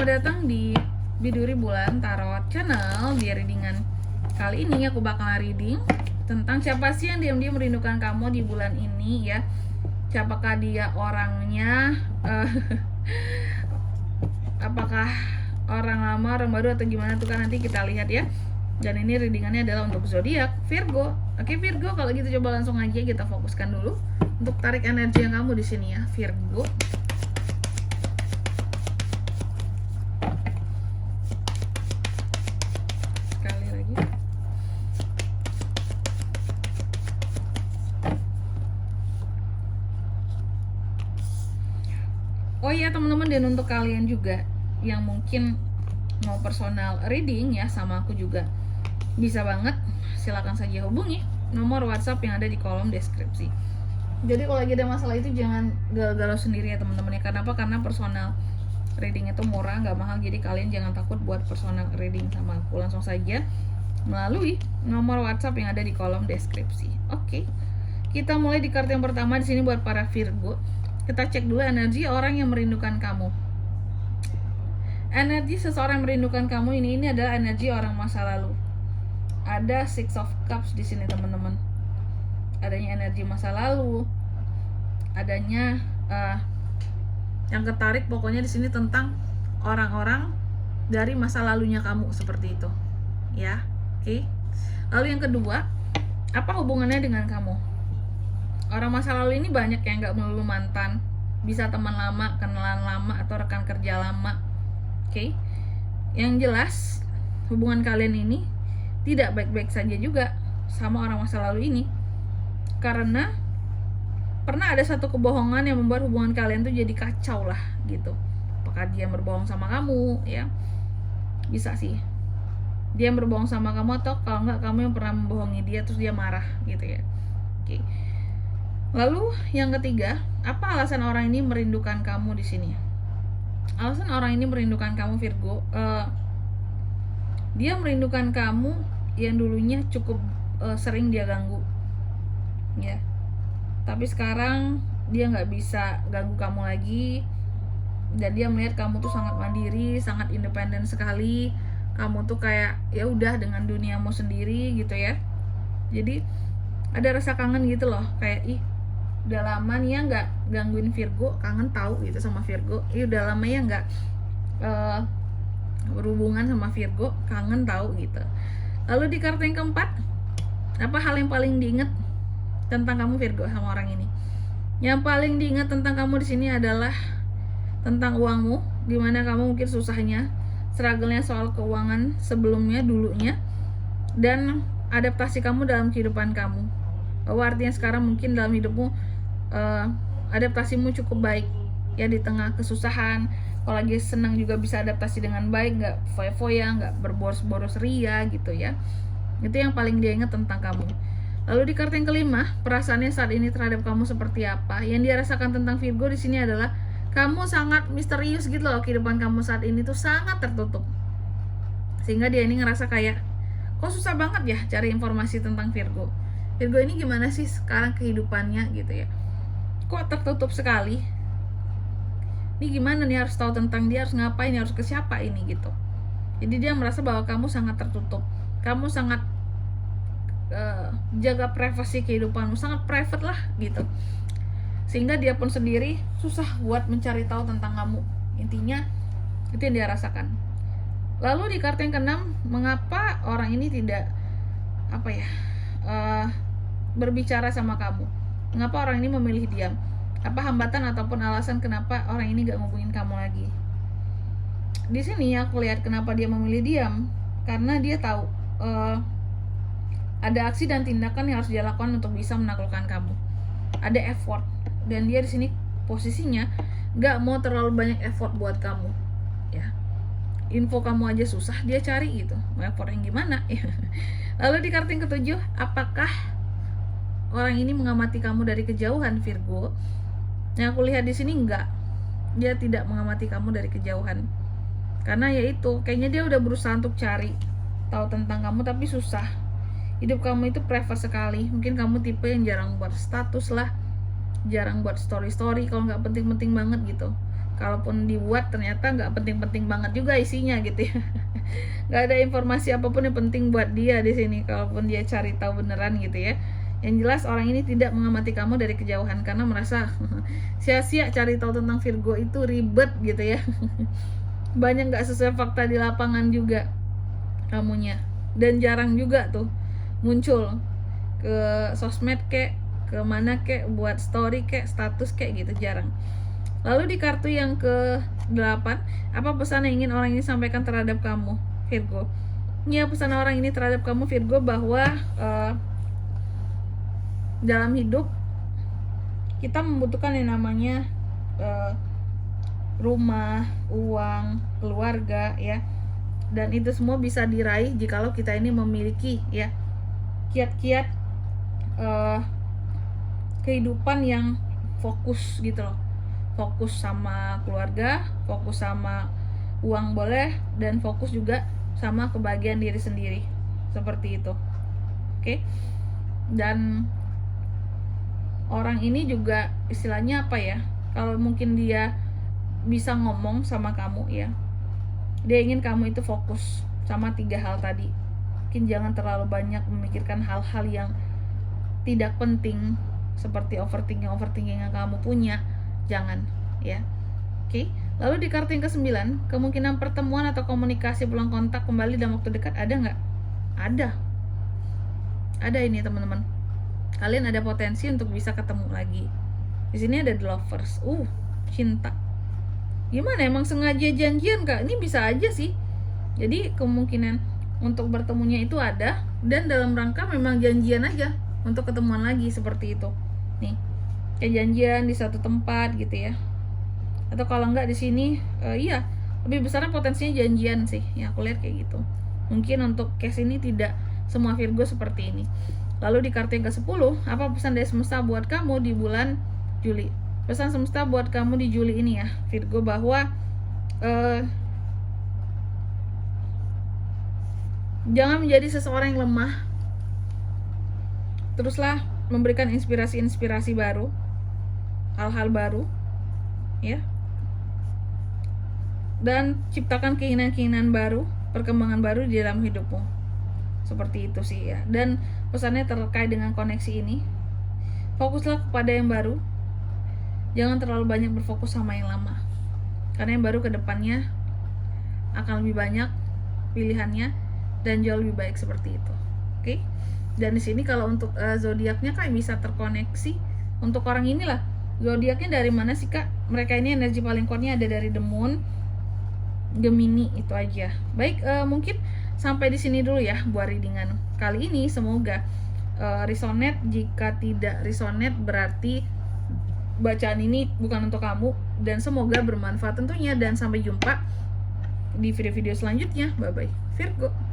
Selamat datang di Biduri Bulan Tarot Channel. Di readingan kali ini aku bakal reading tentang siapa sih yang diam-diam merindukan kamu di bulan ini ya. Siapakah dia orangnya, apakah orang lama, orang baru, atau gimana tuh kan nanti kita lihat ya. Dan ini readingannya adalah untuk zodiak Virgo. Oke Virgo, kalau gitu coba langsung aja kita fokuskan dulu untuk tarik energi yang kamu di sini ya Virgo. Sekali lagi. Oh iya teman-teman, dan untuk kalian juga yang mungkin mau personal reading ya sama aku juga, bisa banget, silakan saja hubungi nomor WhatsApp yang ada di kolom deskripsi. Jadi kalau lagi ada masalah itu jangan galau sendiri ya teman-teman ya. Kenapa? Karena personal reading itu murah, nggak mahal. Jadi kalian jangan takut buat personal reading sama aku, langsung saja melalui nomor WhatsApp yang ada di kolom deskripsi. Oke, kita mulai di kartu yang pertama di sini buat para Virgo. Kita cek dulu energi orang yang merindukan kamu. Energi seseorang yang merindukan kamu ini adalah energi orang masa lalu. Ada Six of Cups di sini teman-teman. Adanya energi masa lalu, adanya yang ketarik pokoknya di sini tentang orang-orang dari masa lalunya kamu seperti itu, ya. Oke. Lalu yang kedua, apa hubungannya dengan kamu? Orang masa lalu ini banyak yang nggak melulu mantan, bisa teman lama, kenalan lama, atau rekan kerja lama. Oke. Yang jelas hubungan kalian ini tidak baik-baik saja juga sama orang masa lalu ini, karena pernah ada satu kebohongan yang membuat hubungan kalian tuh jadi kacau lah gitu. Apakah dia berbohong sama kamu ya? Bisa sih dia berbohong sama kamu, atau kalau nggak kamu yang pernah membohongi dia terus dia marah gitu ya. Oke. Lalu yang ketiga, apa alasan orang ini merindukan kamu di sini? Alasan orang ini merindukan kamu Virgo, dia merindukan kamu yang dulunya cukup sering dia ganggu ya, tapi sekarang dia nggak bisa ganggu kamu lagi, dan dia melihat kamu tuh sangat mandiri, sangat independen sekali. Kamu tuh kayak ya udah dengan duniamu sendiri gitu ya. Jadi ada rasa kangen gitu loh, kayak ih udah lama nih ya nggak gangguin Virgo, kangen tahu gitu sama Virgo. Udah lama ya nggak berhubungan sama Virgo, kangen tahu gitu. Lalu di kartu yang keempat, apa hal yang paling diingat tentang kamu Virgo sama orang ini? Yang paling diingat tentang kamu di sini adalah tentang uangmu, dimana kamu mungkin susahnya, struggle-nya soal keuangan sebelumnya dulunya, dan adaptasi kamu dalam kehidupan kamu. Bahwa artinya sekarang mungkin dalam hidupmu adaptasimu cukup baik ya, di tengah kesusahan. Kalau lagi senang juga bisa adaptasi dengan baik, nggak foya-foya, nggak berboros-boros ria gitu ya. Itu yang paling dia ingat tentang kamu. Lalu di kartu yang kelima, perasaannya saat ini terhadap kamu seperti apa? Yang dia rasakan tentang Virgo di sini adalah kamu sangat misterius gitu loh. Kehidupan kamu saat ini tuh sangat tertutup, sehingga dia ini ngerasa kayak kok susah banget ya cari informasi tentang Virgo. Virgo ini gimana sih sekarang kehidupannya gitu ya, kok tertutup sekali. Ini gimana nih, harus tahu tentang dia, harus ngapain, harus ke siapa ini gitu. Jadi dia merasa bahwa kamu sangat tertutup, kamu sangat jaga privasi kehidupanmu, sangat private lah gitu, sehingga dia pun sendiri susah buat mencari tahu tentang kamu. Intinya itu yang dia rasakan. Lalu di kartu yang keenam, mengapa orang ini tidak berbicara sama kamu? Mengapa orang ini memilih diam? Apa hambatan ataupun alasan kenapa orang ini gak ngubungin kamu lagi? Di sini aku lihat kenapa dia memilih diam, karena dia tahu ada aksi dan tindakan yang harus dia lakukan untuk bisa menaklukkan kamu. Ada effort, dan dia di sini posisinya gak mau terlalu banyak effort buat kamu ya. Info kamu aja susah dia cari gitu, mau effort yang gimana ya. Lalu di kartu yang ketujuh, apakah orang ini mengamati kamu dari kejauhan Virgo? Yang aku lihat di sini enggak, dia tidak mengamati kamu dari kejauhan, karena yaitu kayaknya dia udah berusaha untuk cari tahu tentang kamu tapi susah. Hidup kamu itu private sekali, mungkin kamu tipe yang jarang buat status lah, jarang buat story kalau nggak penting-penting banget gitu. kalaupun dibuat ternyata nggak penting-penting banget juga isinya gitu ya. Nggak ada informasi apapun yang penting buat dia di sini kalaupun dia cari tahu beneran gitu ya. Yang jelas orang ini tidak mengamati kamu dari kejauhan karena merasa sia-sia cari tahu tentang Virgo itu ribet gitu ya. Banyak nggak sesuai fakta di lapangan juga kamunya, dan jarang juga tuh muncul ke sosmed kek, ke mana kek, buat story kek, status kek gitu, jarang. Lalu di kartu yang ke-8, apa pesan yang ingin orang ini sampaikan terhadap kamu, Virgo? Ya, pesan orang ini terhadap kamu, Virgo, bahwa dalam hidup kita membutuhkan yang namanya rumah, uang, keluarga ya. Dan itu semua bisa diraih jikalau kita ini memiliki ya kiat-kiat kehidupan yang fokus gitu loh. Fokus sama keluarga, fokus sama uang boleh, dan fokus juga sama kebahagiaan diri sendiri. Seperti itu. Oke. Dan orang ini juga istilahnya apa ya? Kalau mungkin dia bisa ngomong sama kamu ya, dia ingin kamu itu fokus sama 3 hal tadi. Mungkin jangan terlalu banyak memikirkan hal-hal yang tidak penting seperti overthinking yang kamu punya. Jangan ya. Oke. Lalu di kartu yang ke-9, kemungkinan pertemuan atau komunikasi pulang kontak kembali dalam waktu dekat ada nggak? Ada ini teman-teman. Kalian ada potensi untuk bisa ketemu lagi. Di sini ada the lovers. Cinta. Gimana, emang sengaja janjian Kak? Ini bisa aja sih. Jadi kemungkinan untuk bertemunya itu ada, dan dalam rangka memang janjian aja untuk ketemuan lagi seperti itu. Nih, kayak janjian di satu tempat gitu ya. Atau kalau enggak di sini, iya, lebih besarnya potensinya janjian sih. Ya aku lihat kayak gitu. Mungkin untuk case ini tidak semua Virgo seperti ini. Lalu di kartu yang ke-10, apa pesan dari semesta buat kamu di bulan Juli? Pesan semesta buat kamu di Juli ini ya, Virgo, bahwa jangan menjadi seseorang yang lemah. Teruslah memberikan inspirasi-inspirasi baru, hal-hal baru ya, dan ciptakan keinginan-keinginan baru, perkembangan baru di dalam hidupmu. Seperti itu sih ya. Dan pesannya terkait dengan koneksi ini, fokuslah kepada yang baru, jangan terlalu banyak berfokus sama yang lama, karena yang baru kedepannya akan lebih banyak pilihannya dan jauh lebih baik seperti itu. Oke. Dan di sini kalau untuk zodiaknya Kak bisa terkoneksi untuk orang inilah. Zodiaknya dari mana sih Kak? Mereka ini energi paling kuatnya ada dari The Moon, Gemini, itu aja. Baik, mungkin sampai di sini dulu ya buat readingan kali ini. Semoga resonate. Jika tidak resonate berarti bacaan ini bukan untuk kamu, dan semoga bermanfaat tentunya. Dan sampai jumpa di video-video selanjutnya. Bye bye Virgo.